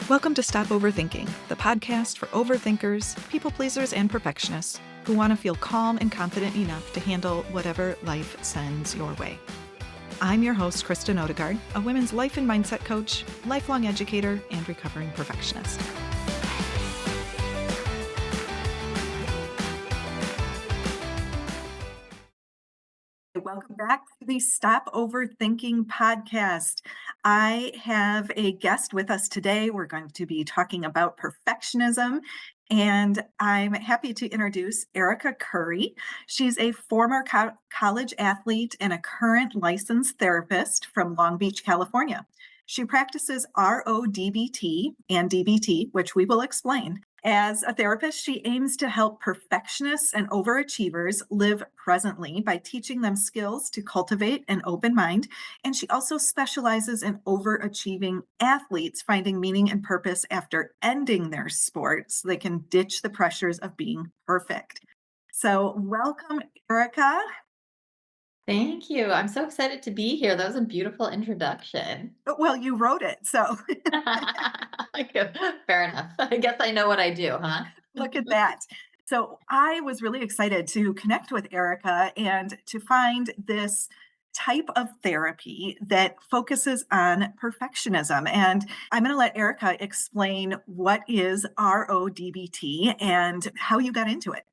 Welcome to Stop Overthinking, the podcast for overthinkers, people pleasers, and perfectionists who want to feel calm and confident enough to handle whatever life sends your way. I'm your host, Kristen Odegaard, a women's life and mindset coach, lifelong educator, and recovering perfectionist. Welcome back to the Stop Overthinking podcast. I have a guest with us today. We're going to be talking about perfectionism, and I'm happy to introduce Erica Curry. She's a former college athlete and a current licensed therapist from Long Beach, California. She practices RO-DBT and DBT, which we will explain. As a therapist, she aims to help perfectionists and overachievers live presently by teaching them skills to cultivate an open mind. And she also specializes in overachieving athletes finding meaning and purpose after ending their sport so they can ditch the pressures of being perfect. So, welcome, Erica. Thank you. I'm so excited to be here. That was a beautiful introduction. Well, you wrote it, so Okay, fair enough. I guess I know what I do, huh? look at that. So I was really excited to connect with Erica and to find this type of therapy that focuses on perfectionism. And I'm going to let Erica explain what is RODBT and how you got into it.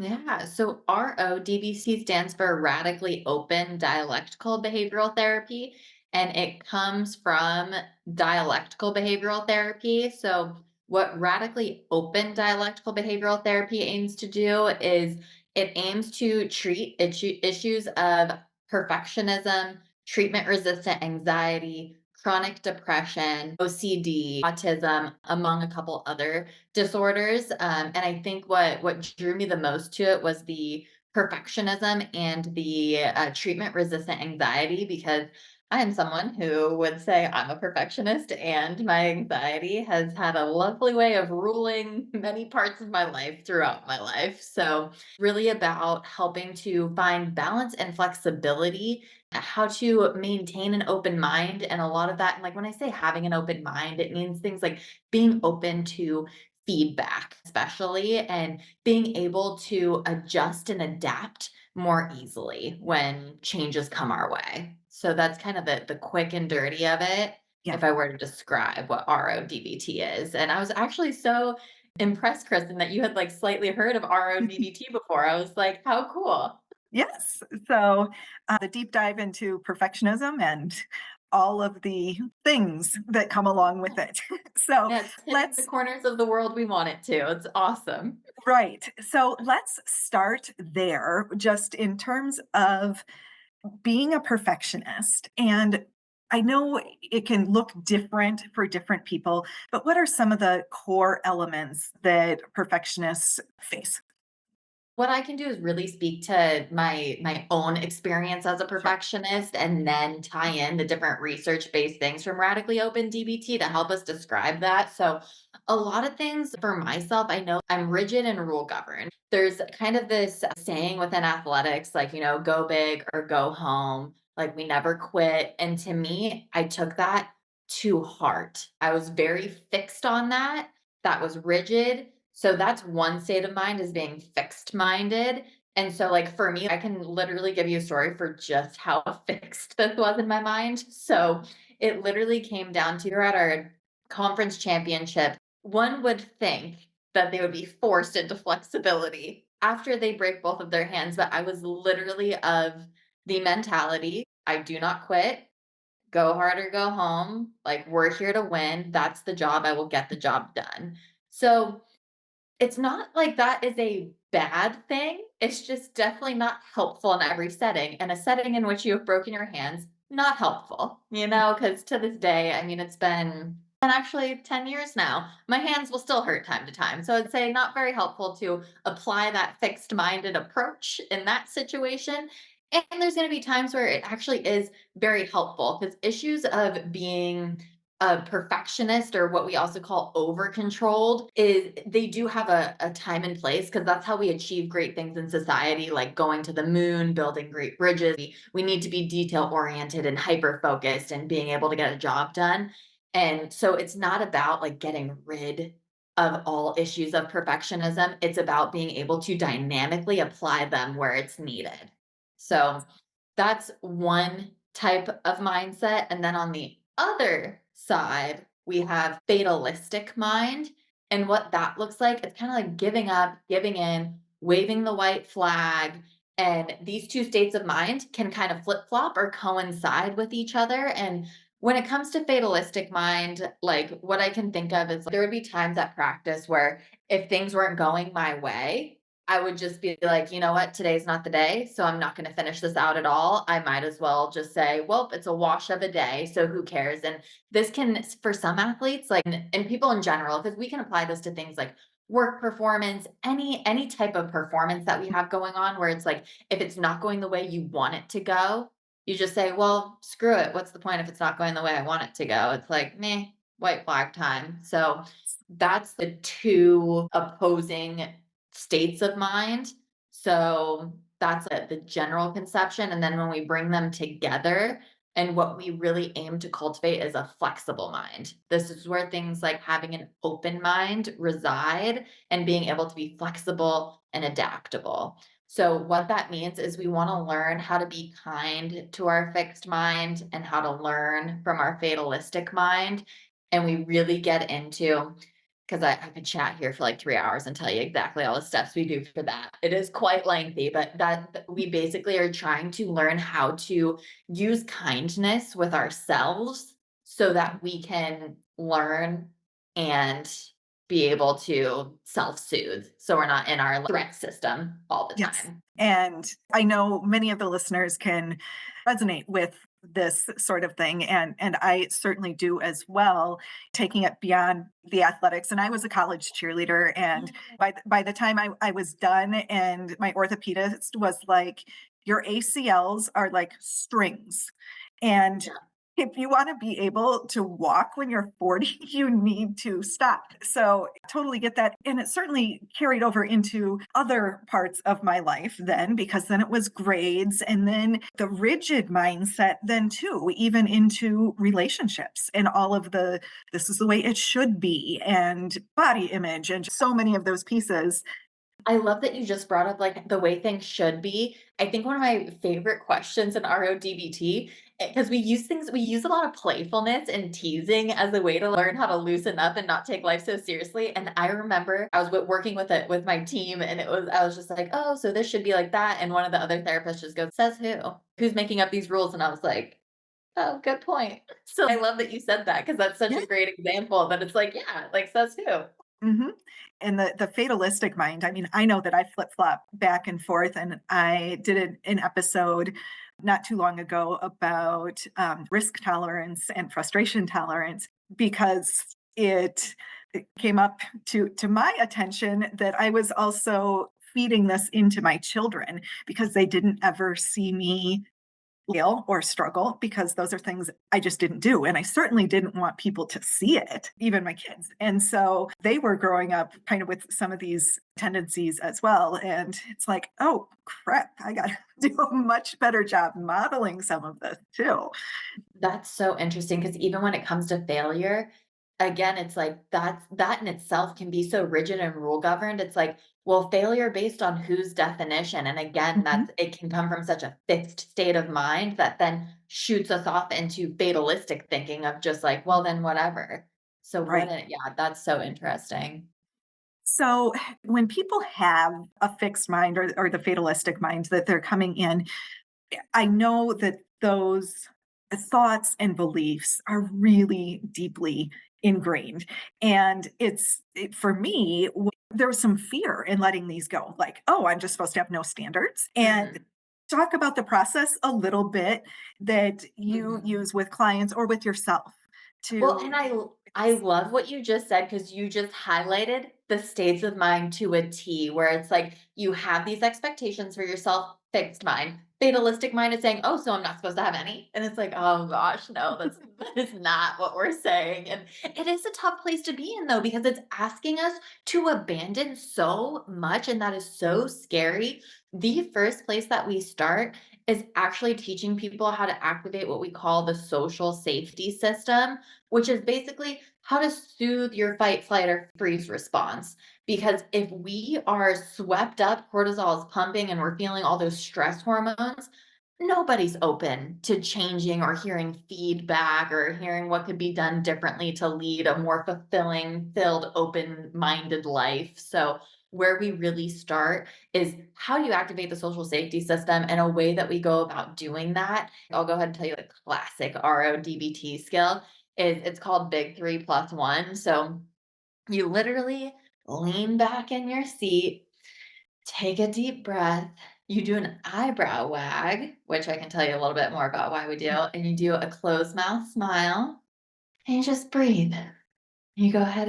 Yeah, so RO-DBT stands for Radically Open Dialectical Behavioral Therapy, and it comes from dialectical behavioral therapy. So, what radically open dialectical behavioral therapy aims to do is it aims to treat issues of perfectionism, treatment resistant anxiety, chronic depression, OCD, autism, among a couple other disorders. And I think what drew me the most to it was the perfectionism and the treatment resistant anxiety, because I am someone who would say I'm a perfectionist, and my anxiety has had a lovely way of ruling many parts of my life throughout my life. So, really about helping to find balance and flexibility, how to maintain an open mind. And a lot of that, and like when I say having an open mind, it means things like being open to feedback, especially, and being able to adjust and adapt more easily when changes come our way. So that's kind of the quick and dirty of it, Yeah. if I were to describe what RODBT is. And I was actually so impressed, Kristen, that you had like slightly heard of RODBT before. I was like, how cool. Yes. So the deep dive into perfectionism and all of the things that come along with it. So Yeah, it's hitting the let's corners of the world we want it to. It's awesome. Right. So let's start there, just in terms of being a perfectionist. And I know it can look different for different people, but what are some of the core elements that perfectionists face? What I can do is really speak to my own experience as a Sure. perfectionist, and then tie in the different research-based things from Radically Open DBT to help us describe that. So, a lot of things for myself, I know I'm rigid and rule governed. There's kind of this saying within athletics, like, go big or go home, like we never quit. And to me, I took that to heart. I was very fixed on that. That was rigid. So that's one state of mind, is being fixed minded. And so, like, for me, I can literally give you a story for just how fixed this was in my mind. So it literally came down to, you're at our conference championship. One would think that they would be forced into flexibility after they break both of their hands. But I was literally of the mentality, I do not quit, go hard or go home. Like, we're here to win. That's the job. I will get the job done. So it's not like that is a bad thing. It's just definitely not helpful in every setting. And a setting in which you have broken your hands, not helpful, because to this day, I mean, it's been and actually 10 years now. My hands will still hurt time to time. So I'd say not very helpful to apply that fixed minded approach in that situation. And there's going to be times where it actually is very helpful, because issues of being a perfectionist, or what we also call over controlled, is they do have a time and place, because that's how we achieve great things in society, like going to the moon, building great bridges. We need to be detail oriented and hyper focused and being able to get a job done. And so it's not about like getting rid of all issues of perfectionism. It's about being able to dynamically apply them where it's needed. So that's one type of mindset. And then on the other side, we have fatalistic mind. And what that looks like, it's kind of like giving up, giving in, waving the white flag. And these two states of mind can kind of flip flop or coincide with each other. And when it comes to fatalistic mind, like what I can think of is there would be times at practice where if things weren't going my way, I would just be like, you know what, today's not the day. So I'm not going to finish this out at all. I might as well just say, well, it's a wash of a day. So who cares? And this can, for some athletes, like, and people in general, because we can apply this to things like work performance, any type of performance that we have going on where it's like if it's not going the way you want it to go, you just say, "Well, screw it. What's the point if it's not going the way I want it to go?" It's like, "Meh, white flag time." So that's the two opposing states of mind. So that's the general conception. And then when we bring them together, and what we really aim to cultivate is a flexible mind. This is where things like having an open mind reside and being able to be flexible and adaptable. So, what that means is we want to learn how to be kind to our fixed mind and how to learn from our fatalistic mind. And we really get into, because I could chat here for like 3 hours and tell you exactly all the steps we do for that. It is quite lengthy, but we basically are trying to learn how to use kindness with ourselves so that we can learn and be able to self-soothe so we're not in our threat system all the Yes. time. And I know many of the listeners can resonate with this sort of thing, and I certainly do as well, taking it beyond the athletics. And I was a college cheerleader, and by the time I was done, and my orthopedist was like, "Your ACLs are like strings, and Yeah. if you want to be able to walk when you're 40, you need to stop." So, totally get that. And it certainly carried over into other parts of my life then, because then it was grades and then the rigid mindset, then too, even into relationships and all of the this is the way it should be and body image and so many of those pieces. I love that you just brought up like the way things should be. I think one of my favorite questions in RO-DBT, because we use a lot of playfulness and teasing as a way to learn how to loosen up and not take life so seriously. And I remember I was working with it with my team, and I was just like, oh, so this should be like that. And one of the other therapists just goes, says who? Who's making up these rules? And I was like, oh, good point. So I love that you said that because that's such Yeah. a great example that it's like, yeah, like says who? Mhm. And the fatalistic mind, I mean, I know that I flip-flop back and forth, and I did an episode not too long ago about, risk tolerance and frustration tolerance because it came up to my attention that I was also feeding this into my children because they didn't ever see me fail or struggle because those are things I just didn't do. And I certainly didn't want people to see it, even my kids. And so they were growing up kind of with some of these tendencies as well. And it's like, oh crap, I got to do a much better job modeling some of this too. That's so interesting because even when it comes to failure, again, it's like that in itself can be so rigid and rule governed. It's like, well, failure based on whose definition? And again, Mhm. that's it can come from such a fixed state of mind that then shoots us off into fatalistic thinking of just like, well, then whatever. So Right. yeah, that's so interesting. So when people have a fixed mind or the fatalistic mind that they're coming in, I know that those thoughts and beliefs are really deeply ingrained. And for me, there was some fear in letting these go. Like, oh, I'm just supposed to have no standards. And Mhm, talk about the process a little bit that you mhm. use with clients or with yourself Well, to and I love what you just said because you just highlighted the states of mind to a T, where it's like you have these expectations for yourself, fixed mind. Fatalistic mind is saying, "Oh, so I'm not supposed to have any," and it's like, "Oh gosh, no, that is not what we're saying." And it is a tough place to be in though because it's asking us to abandon so much, and that is so scary. The first place that we start is actually teaching people how to activate what we call the social safety system, which is basically how to soothe your fight, flight, or freeze response. Because if we are swept up, cortisol is pumping, and we're feeling all those stress hormones, nobody's open to changing or hearing feedback or hearing what could be done differently to lead a more fulfilling, filled, open minded life. So, where we really start is how do you activate the social safety system, and a way that we go about doing that. I'll go ahead and tell you the classic RO-DBT skill is it's called big 3 plus 1. So you literally lean back in your seat, take a deep breath, you do an eyebrow wag, which I can tell you a little bit more about why we do, and you do a closed mouth smile, and you just breathe. You go ahead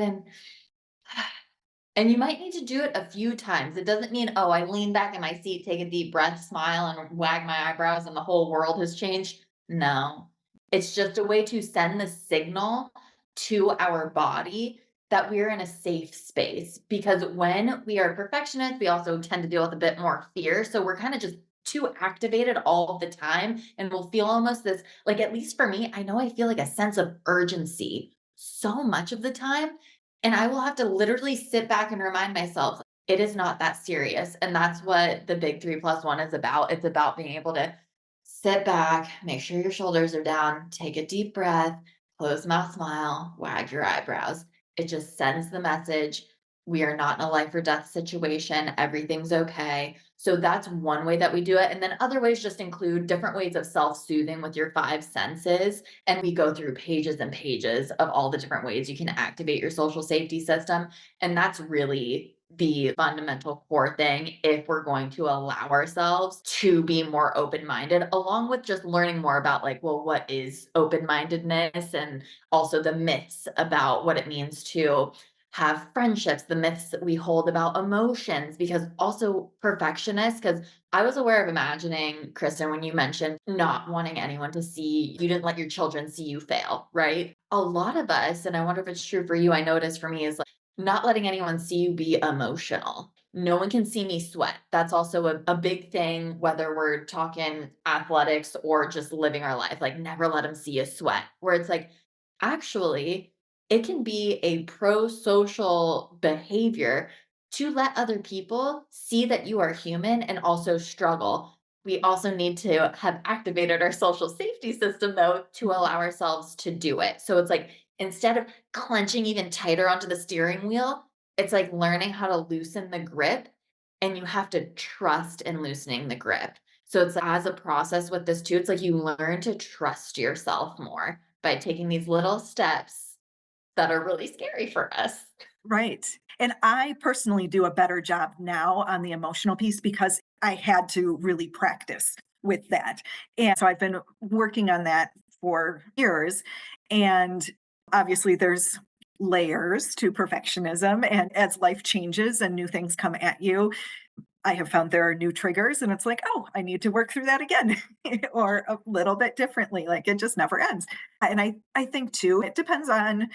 and you might need to do it a few times. It doesn't mean, oh, I lean back in my seat, take a deep breath, smile, and wag my eyebrows, and the whole world has changed. No, it's just a way to send the signal to our body that we're in a safe space. Because when we are perfectionists, we also tend to deal with a bit more fear. So we're kind of just too activated all the time. And we'll feel almost this, like, at least for me, I know I feel like a sense of urgency so much of the time, and I will have to literally sit back and remind myself, it is not that serious. And that's what the big 3 plus 1 is about. It's about being able to sit back, make sure your shoulders are down, take a deep breath, close mouth smile, wag your eyebrows. It just sends the message, we are not in a life or death situation. Everything's okay. So that's one way that we do it. And then other ways just include different ways of self soothing with your five senses. And we go through pages and pages of all the different ways you can activate your social safety system. And that's really the fundamental core thing if we're going to allow ourselves to be more open minded, along with just learning more about, like, well, what is open mindedness, and also the myths about what it means to have friendships, the myths that we hold about emotions, because also perfectionists, because I was aware of imagining, Kristen, when you mentioned not wanting anyone to see, you didn't let your children see you fail, right? A lot of us, and I wonder if it's true for you, I know it is for me, is like not letting anyone see you be emotional. No one can see me sweat. That's also a big thing, whether we're talking athletics or just living our life. Like, never let them see us sweat, where it's like, actually, it can be a pro-social behavior to let other people see that you are human and also struggle. We also need to have activated our social safety system, though, to allow ourselves to do it. So it's like, instead of clenching even tighter onto the steering wheel, it's like learning how to loosen the grip, and you have to trust in loosening the grip. So it's as a process with this too, it's like you learn to trust yourself more by taking these little steps that are really scary for us. Right. And I personally do a better job now on the emotional piece because I had to really practice with that. And so I've been working on that for years. And obviously, there's layers to perfectionism. And as life changes and new things come at you, I have found there are new triggers, and it's like, oh, I need to work through that again or a little bit differently. Like it just never ends. And I think too, it depends on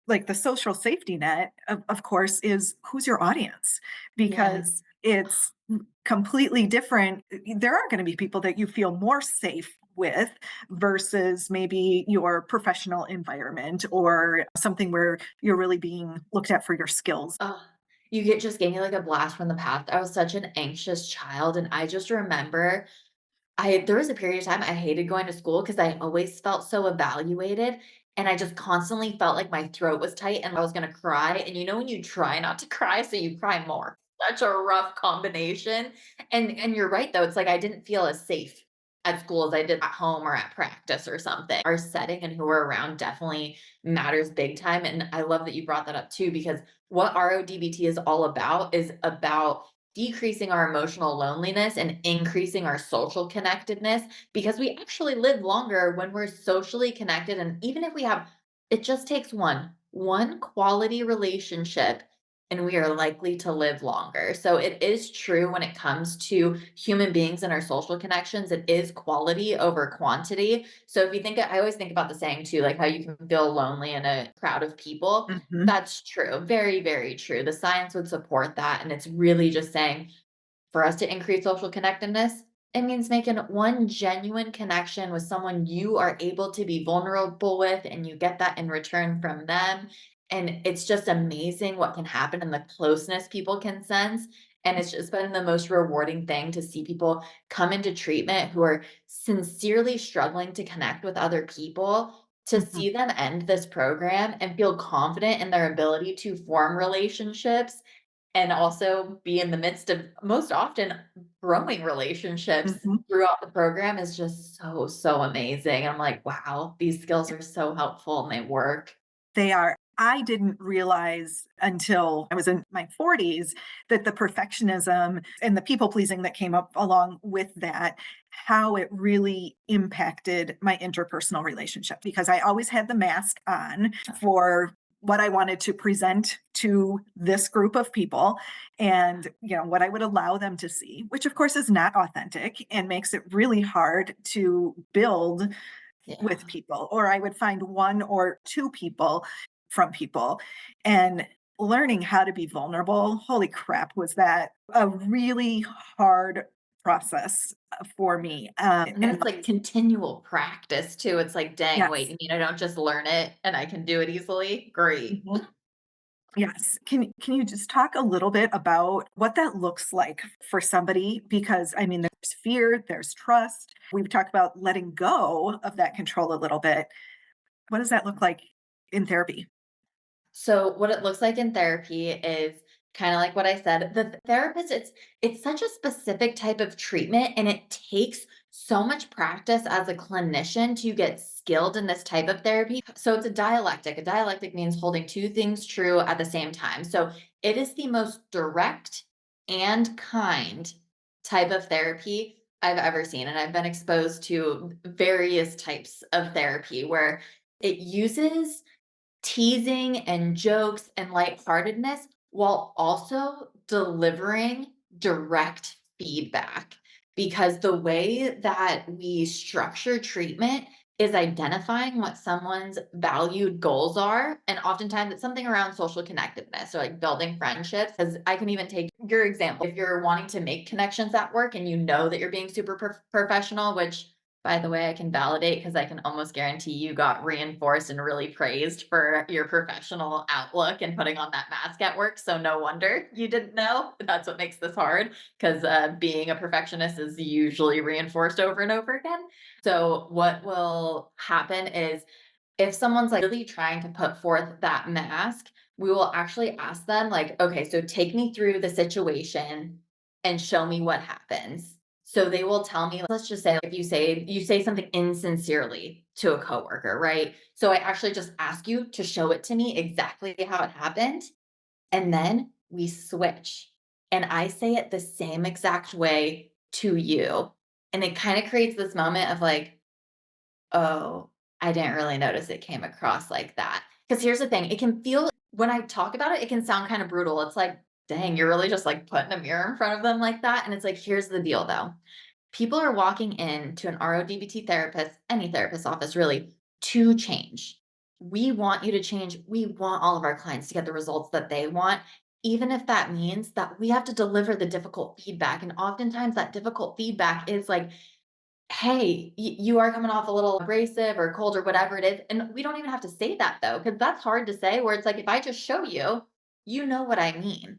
like the social safety net, of course, is who's your audience Yes. because it's completely different. There are going to be people that you feel more safe with versus maybe your professional environment or something where you're really being looked at for your skills. Oh, you get just gave me like a blast from the past. I was such an anxious child, and I just remember there was a period of time I hated going to school because I always felt so evaluated, and I just constantly felt like my throat was tight and I was gonna cry, and you know when you try not to cry, so you cry more? Such a rough combination, and you're right, though, it's like I didn't feel as safe at school as I did at home or at practice or something. Our setting and who we're around definitely matters big time, and I love that you brought that up too, because what RODBT is all about is about decreasing our emotional loneliness and increasing our social connectedness, because we actually live longer when we're socially connected. And even if we have, it just takes one quality relationship, and we are likely to live longer. So it is true when it comes to human beings and our social connections, it is quality over quantity. So if you think, I always think about the saying too, like how you can feel lonely in a crowd of people. Mhm. That's true. Very, very true. The science would support that. And it's really just saying, for us to increase social connectedness, It means making one genuine connection with someone you are able to be vulnerable with, and you get that in return from them. And it's just amazing what can happen and the closeness people can sense. And it's just been the most rewarding thing to see people come into treatment who are sincerely struggling to connect with other people, to Mhm, see them end this program and feel confident in their ability to form relationships and also be in the midst of most often growing relationships mhm. throughout the program is just so, so amazing. I'm like, wow, these skills are so helpful and they work. They are. I didn't realize until I was in my 40s that the perfectionism and the people pleasing that came up along with that, how it really impacted my interpersonal relationship because I always had the mask on for what I wanted to present to this group of people and what I would allow them to see, which of course is not authentic and makes it really hard to build with Yeah. people, or I would find 1 or 2 people from people. And learning how to be vulnerable, holy crap, was that a really hard process, for me, And then and it's like continual practice too. It's like, dang, wait, yes. you mean I don't just learn it and I can do it easily? Great. Mhm. Yes. Can you just talk a little bit about what that looks like for somebody? Because, I mean, there's fear, there's trust. We've talked about letting go of that control a little bit. What does that look like in therapy? So what it looks like in therapy is kind of like what I said. The therapist, it's such a specific type of treatment and it takes so much practice as a clinician to get skilled in this type of therapy. So it's a dialectic. A dialectic means holding two things true at the same time. So it is the most direct and kind type of therapy I've ever seen. And I've been exposed to various types of therapy where it uses teasing and jokes and lightheartedness while also delivering direct feedback. Because the way that we structure treatment is identifying what someone's valued goals are. And oftentimes it's something around social connectedness or like building friendships. Because I can even take your example. If you're wanting to make connections at work and you know that you're being super professional, which by the way, I can validate because I can almost guarantee you got reinforced and really praised for your professional outlook and putting on that mask at work. So no wonder you didn't know. That's what makes this hard because being a perfectionist is usually reinforced over and over again. So what will happen is if someone's like really trying to put forth that mask, we will actually ask them like, okay, so take me through the situation and show me what happens. So they will tell me, let's just say if you say something insincerely to a coworker, right? So I actually just ask you to show it to me exactly how it happened. And then we switch. And I say it the same exact way to you. And it kind of creates this moment of like, oh, I didn't really notice it came across like that. Because here's the thing, it can feel when I talk about it, it can sound kind of brutal. It's like, dang, you're really just like putting a mirror in front of them like that. And it's like, here's the deal though. People are walking in to an RO-DBT therapist, any therapist office really, to change. We want you to change. We want all of our clients to get the results that they want, even if that means that we have to deliver the difficult feedback. And oftentimes that difficult feedback is like, hey, you are coming off a little abrasive or cold or whatever it is. And we don't even have to say that though, because that's hard to say. Where it's like, if I just show you, you know what I mean.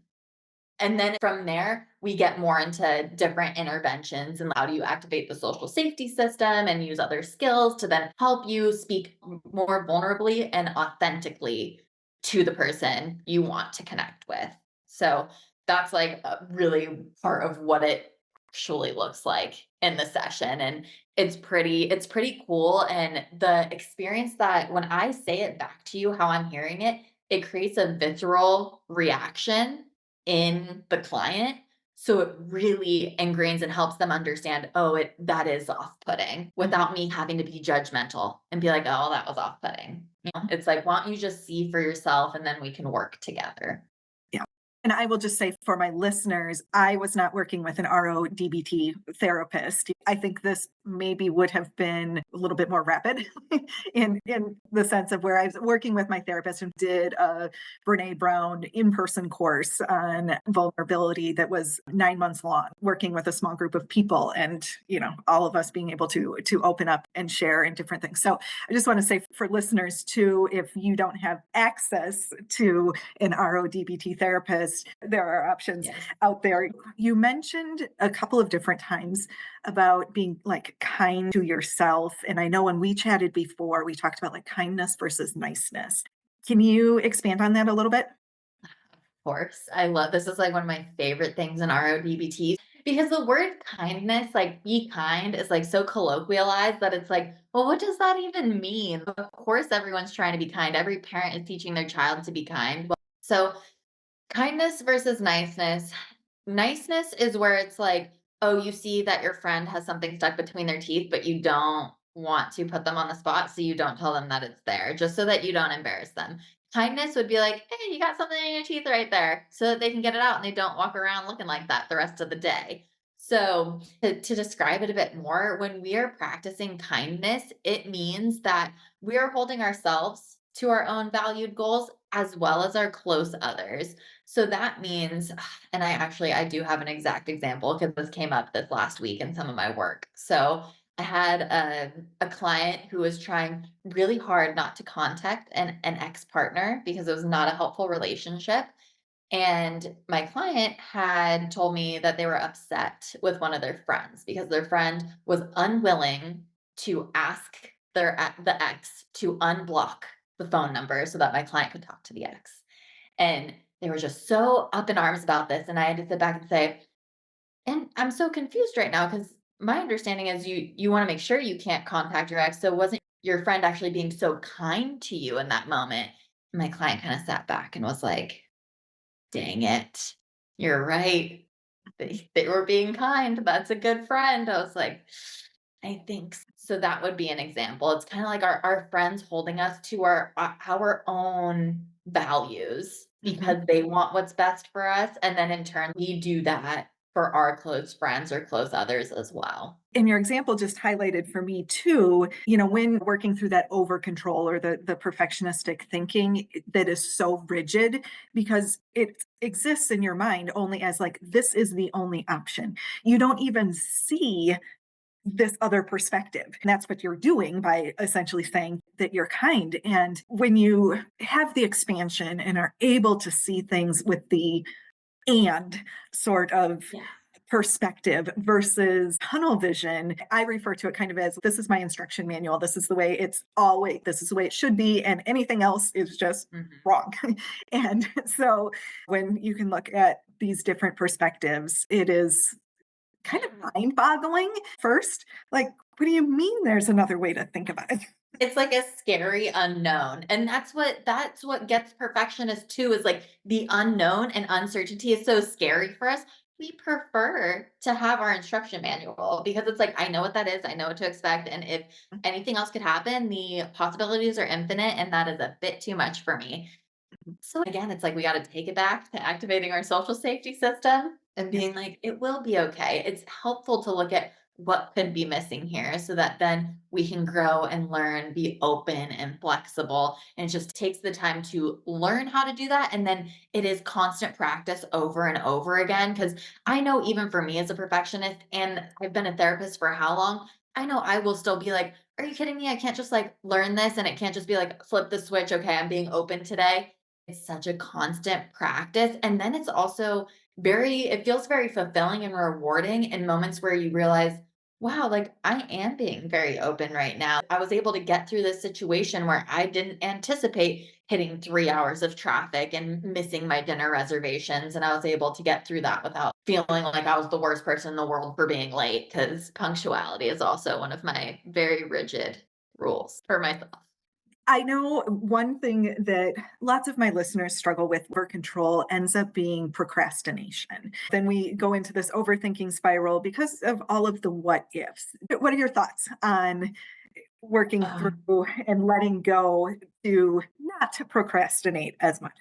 And then from there, we get more into different interventions and how do you activate the social safety system and use other skills to then help you speak more vulnerably and authentically to the person you want to connect with. So that's like a really part of what it actually looks like in the session. And it's pretty cool. And the experience that when I say it back to you, how I'm hearing it, it creates a visceral reaction in the client. So it really ingrains and helps them understand, oh, that is off-putting Mhm. without me having to be judgmental and be like, oh, that was off-putting. It's like, why don't you just see for yourself and then we can work together. Yeah. And I will just say for my listeners, I was not working with an RO-DBT therapist. I think this maybe would have been a little bit more rapid in the sense of where I was working with my therapist and did a Brene Brown in-person course on vulnerability that was 9 months long, working with a small group of people, and all of us being able to open up and share in different things. So I just want to say for listeners too, if you don't have access to an RO-DBT therapist, there are options Yes. out there. You mentioned a couple of different times about being like kind to yourself. And I know when we chatted before, we talked about like kindness versus niceness. Can you expand on that a little bit? Course. I love this is like one of my favorite things in RODBT because the word kindness, like be kind, is like so colloquialized that it's like, well, what does that even mean? Of course, everyone's trying to be kind. Every parent is teaching their child to be kind. Well, so kindness versus niceness. Niceness is where it's like, oh, you see that your friend has something stuck between their teeth, but you don't want to put them on the spot, so you don't tell them that it's there, just so that you don't embarrass them. Kindness would be like, hey, you got something in your teeth right there, so that they can get it out and they don't walk around looking like that the rest of the day. So, to describe it a bit more, when we are practicing kindness, it means that we are holding ourselves to our own valued goals as well as our close others. So that means, and I do have an exact example because this came up this last week in some of my work. So I had a client who was trying really hard not to contact an ex partner because it was not a helpful relationship. And my client had told me that they were upset with one of their friends because their friend was unwilling to ask the ex to unblock the phone number so that my client could talk to the ex. And they were just so up in arms about this, and I had to sit back and say, "And I'm so confused right now because my understanding is you wanna make sure you can't contact your ex, so wasn't your friend actually being so kind to you in that moment?" My client kinda sat back and was like, "Dang it. You're right. They were being kind. That's a good friend." I was like, "I think so." That would be an example. It's kinda like our friends holding us to our own values Mhm. because they want what's best for us, and then in turn, we do that for our close friends or close others as well. And your example just highlighted for me too, when working through that over control or the perfectionistic thinking that is so rigid because it exists in your mind only as like, this is the only option. You don't even see this other perspective. And that's what you're doing by essentially saying that you're kind. And when you have the expansion and are able to see things with the and sort of Yeah. perspective versus tunnel vision, I refer to it kind of as this is my instruction manual. This is the way it's always, this is the way it should be. And anything else is just Mhm. wrong. And so when you can look at these different perspectives, it is kind of Yeah. mind boggling first. Like, what do you mean there's another way to think about it? It's like a scary unknown, and that's what gets perfectionists too, is like the unknown and uncertainty is so scary for us. We prefer to have our instruction manual because it's like, I know what that is, I know what to expect, and if anything else could happen, the possibilities are infinite, and that is a bit too much for me. So again, it's like we gotta take it back to activating our social safety system and Yeah. being like, "It will be okay." It's helpful to look at what could be missing here so that then we can grow and learn, be open and flexible, and it just takes the time to learn how to do that, and then it is constant practice over and over again. Because I know even for me as a perfectionist, and I've been a therapist for how long, I know I will still be like, "Are you kidding me? I can't just, like, learn this, and it can't just be like, flip the switch, okay, I'm being open today." It's such a constant practice, and then it's also it feels very fulfilling and rewarding in moments where you realize, "Wow, like, I am being very open right now." I was able to get through this situation where I didn't anticipate hitting 3 hours of traffic and missing my dinner reservations, and I was able to get through that without feeling like I was the worst person in the world for being late. Because punctuality is also one of my very rigid rules for myself. I know one thing that lots of my listeners struggle with for control ends up being procrastination. Then we go into this overthinking spiral because of all of the what ifs. What are your thoughts on working Um through and letting go to not procrastinate as much?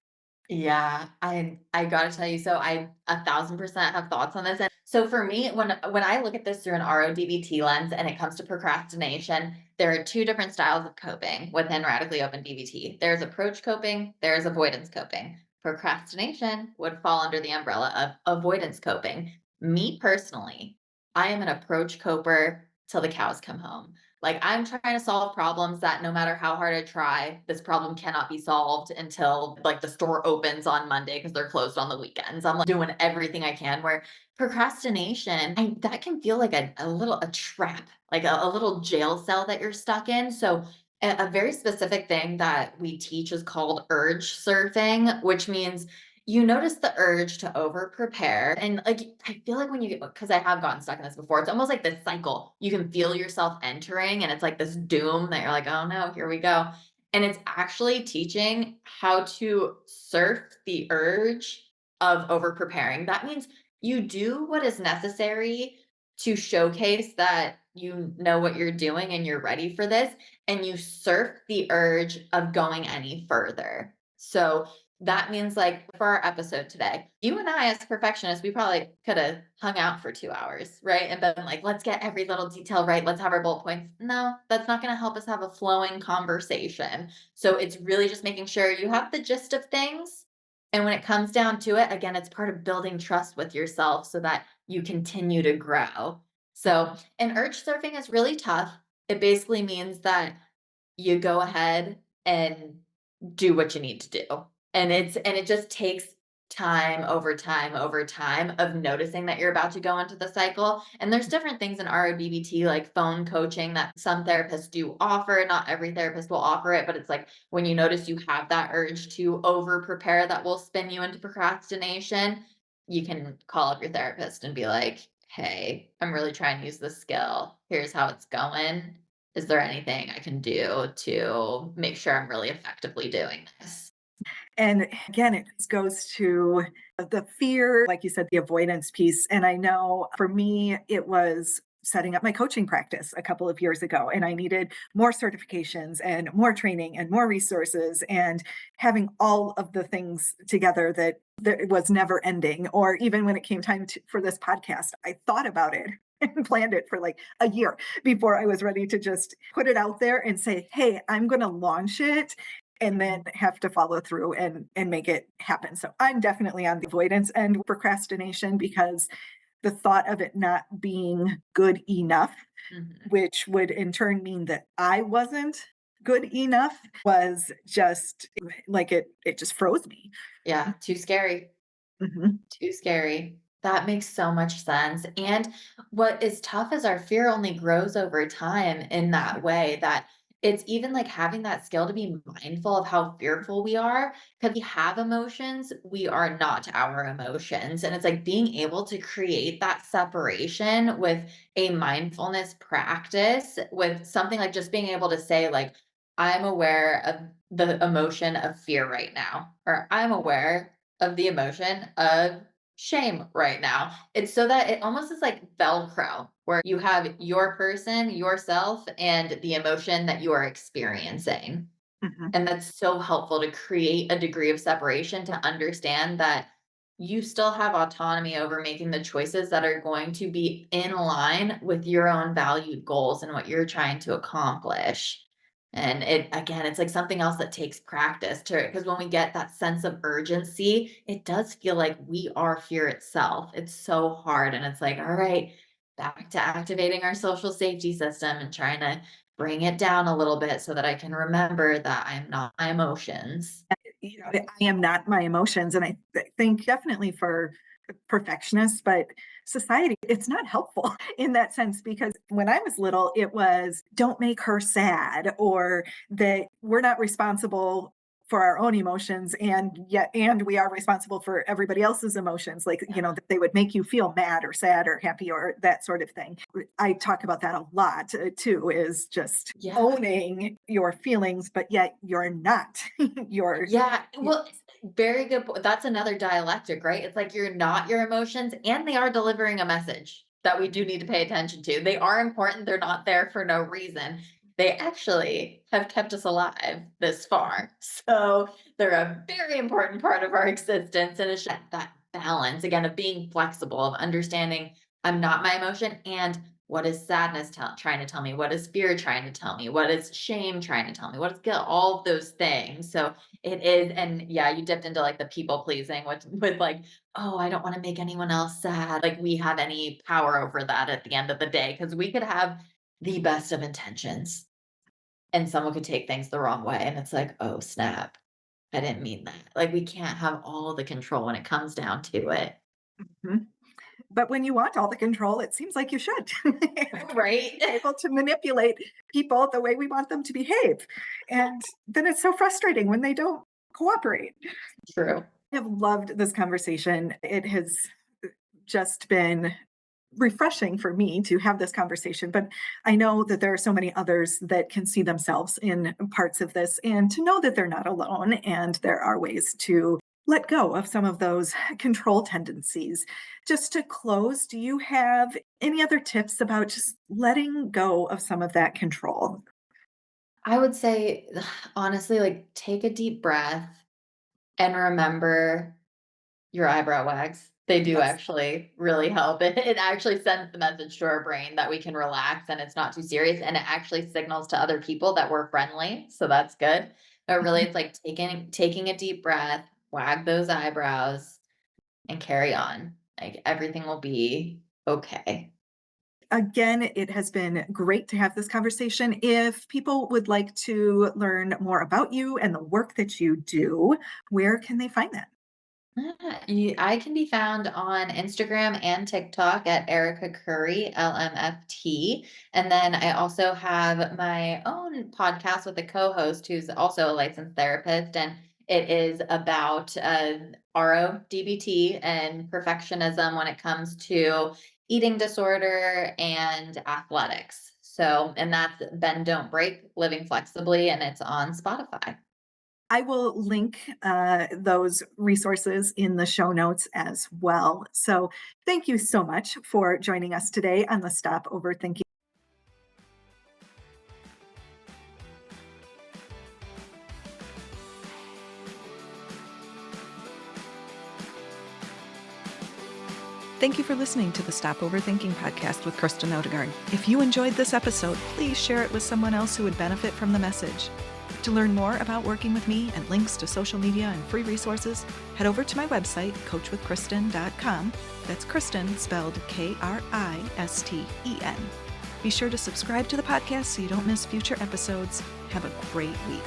Yeah, I gotta tell you, so I 1,000% have thoughts on this. And so for me, when I look at this through an RO-DBT lens and it comes to procrastination, there are two different styles of coping within radically open DBT. There's approach coping, there's avoidance coping. Procrastination would fall under the umbrella of avoidance coping. Me personally, I am an approach coper till the cows come home. Like, I'm trying to solve problems that no matter how hard I try, this problem cannot be solved until like the store opens on Monday because they're closed on the weekends. I'm like doing everything I can. Where procrastination, that can feel like a trap, like a little jail cell that you're stuck in. So a very specific thing that we teach is called urge surfing, which means you notice the urge to over prepare. And like, I feel like when you get, because I have gotten stuck in this before, it's almost like this cycle. You can feel yourself entering, and it's like this doom that you're like, oh no, here we go. And it's actually teaching how to surf the urge of over preparing. That means you do what is necessary to showcase that you know what you're doing and you're ready for this, and you surf the urge of going any further. So that means, like, for our episode today, you and I, as perfectionists, we probably could have hung out for 2 hours, right? And been like, let's get every little detail right. Let's have our bullet points. No, that's not going to help us have a flowing conversation. So it's really just making sure you have the gist of things. And when it comes down to it, again, it's part of building trust with yourself so that you continue to grow. So, and urge surfing is really tough. It basically means that you go ahead and do what you need to do. And it just takes time over time of noticing that you're about to go into the cycle. And there's different things in RODBT, like phone coaching, that some therapists do offer. Not every therapist will offer it, but it's like when you notice you have that urge to over prepare that will spin you into procrastination, you can call up your therapist and be like, hey, I'm really trying to use this skill. Here's how it's going. Is there anything I can do to make sure I'm really effectively doing this? And again, it just goes to the fear, like you said, the avoidance piece. And I know for me, it was setting up my coaching practice a couple of years ago, and I needed more certifications and more training and more resources and having all of the things together that it was never ending. Or even when it came time for this podcast, I thought about it and planned it for like a year before I was ready to just put it out there and say, hey, I'm going to launch it and then have to follow through and make it happen. So I'm definitely on the avoidance and procrastination because the thought of it not being good enough, Mhm. which would in turn mean that I wasn't good enough, was just like it just froze me. Yeah, too scary. Mhm, Too scary. That makes so much sense. And what is tough is our fear only grows over time in that way, that it's even like having that skill to be mindful of how fearful we are. Because we have emotions, we are not our emotions. And it's like being able to create that separation with a mindfulness practice, with something like just being able to say, like, I'm aware of the emotion of fear right now, or I'm aware of the emotion of shame right now. It's so that it almost is like Velcro, where you have your person, yourself, and the emotion that you are experiencing. mhm. And that's so helpful to create a degree of separation, to understand that you still have autonomy over making the choices that are going to be in line with your own valued goals and what you're trying to accomplish. And it, again, it's like something else that takes practice to, because when we get that sense of urgency, it does feel like we are fear itself. It's so hard. And it's like, all right, back to activating our social safety system and trying to bring it down a little bit so that I can remember that I'm not my emotions. You know, I am not my emotions, and I think definitely for perfectionists, but society, it's not helpful in that sense because when I was little, it was don't make her sad, or that we're not responsible for our own emotions, and yet and we are responsible for everybody else's emotions, like, you know, that they would make you feel mad or sad or happy or that sort of thing. I talk about that a lot too, is just Yeah. owning your feelings, but yet you're not. you're Yeah, well, very good po that's another dialectic, right? It's like you're not your emotions, and they are delivering a message that we do need to pay attention to. They are important, they're not there for no reason. they actually have kept us alive this far. So they're a very important part of our existence. And it's just that balance, again, of being flexible, of understanding I'm not my emotion. And what is sadness trying to tell me? What is fear trying to tell me? What is shame trying to tell me? What is guilt? All of those things. So it is, and yeah, you dipped into like the people pleasing with like, oh, I don't want to make anyone else sad. Like we have any power over that at the end of the day, because we could have the best of intentions and someone could take things the wrong way. And it's like, oh, snap. I didn't mean that. Like we can't have all the control when it comes down to it. Mhm. But when you want all the control, it seems like you should. Right? Be able to manipulate people the way we want them to behave. And then it's so frustrating when they don't cooperate. True. I have loved this conversation. It has just been refreshing for me to have this conversation, but I know that there are so many others that can see themselves in parts of this and to know that they're not alone and there are ways to let go of some of those control tendencies. Just to close, do you have any other tips about just letting go of some of that control? I would say, honestly, like take a deep breath and remember your eyebrow wags. They do Yes. actually really help. It actually sends the message to our brain that we can relax and it's not too serious. And it actually signals to other people that we're friendly. So that's good. But really Mhm. it's like taking a deep breath, wag those eyebrows, and carry on. Like everything will be okay. Again, it has been great to have this conversation. If people would like to learn more about you and the work that you do, where can they find that? I can be found on Instagram and TikTok at Erica Curry, LMFT. And then I also have my own podcast with a co host who's also a licensed therapist. And it is about RO-DBT and perfectionism when it comes to eating disorder and athletics. So, and that's Bend Don't Break, Living Flexibly, and it's on Spotify. I will link those resources in the show notes as well. So, thank you so much for joining us today on the Stop Overthinking. Thank you for listening to the Stop Overthinking podcast with Kristen Odegaard. If you enjoyed this episode, please share it with someone else who would benefit from the message. To learn more about working with me and links to social media and free resources, head over to my website, coachwithkristen.com. That's Kristen spelled Kristen. Be sure to subscribe to the podcast so you don't miss future episodes. Have a great week.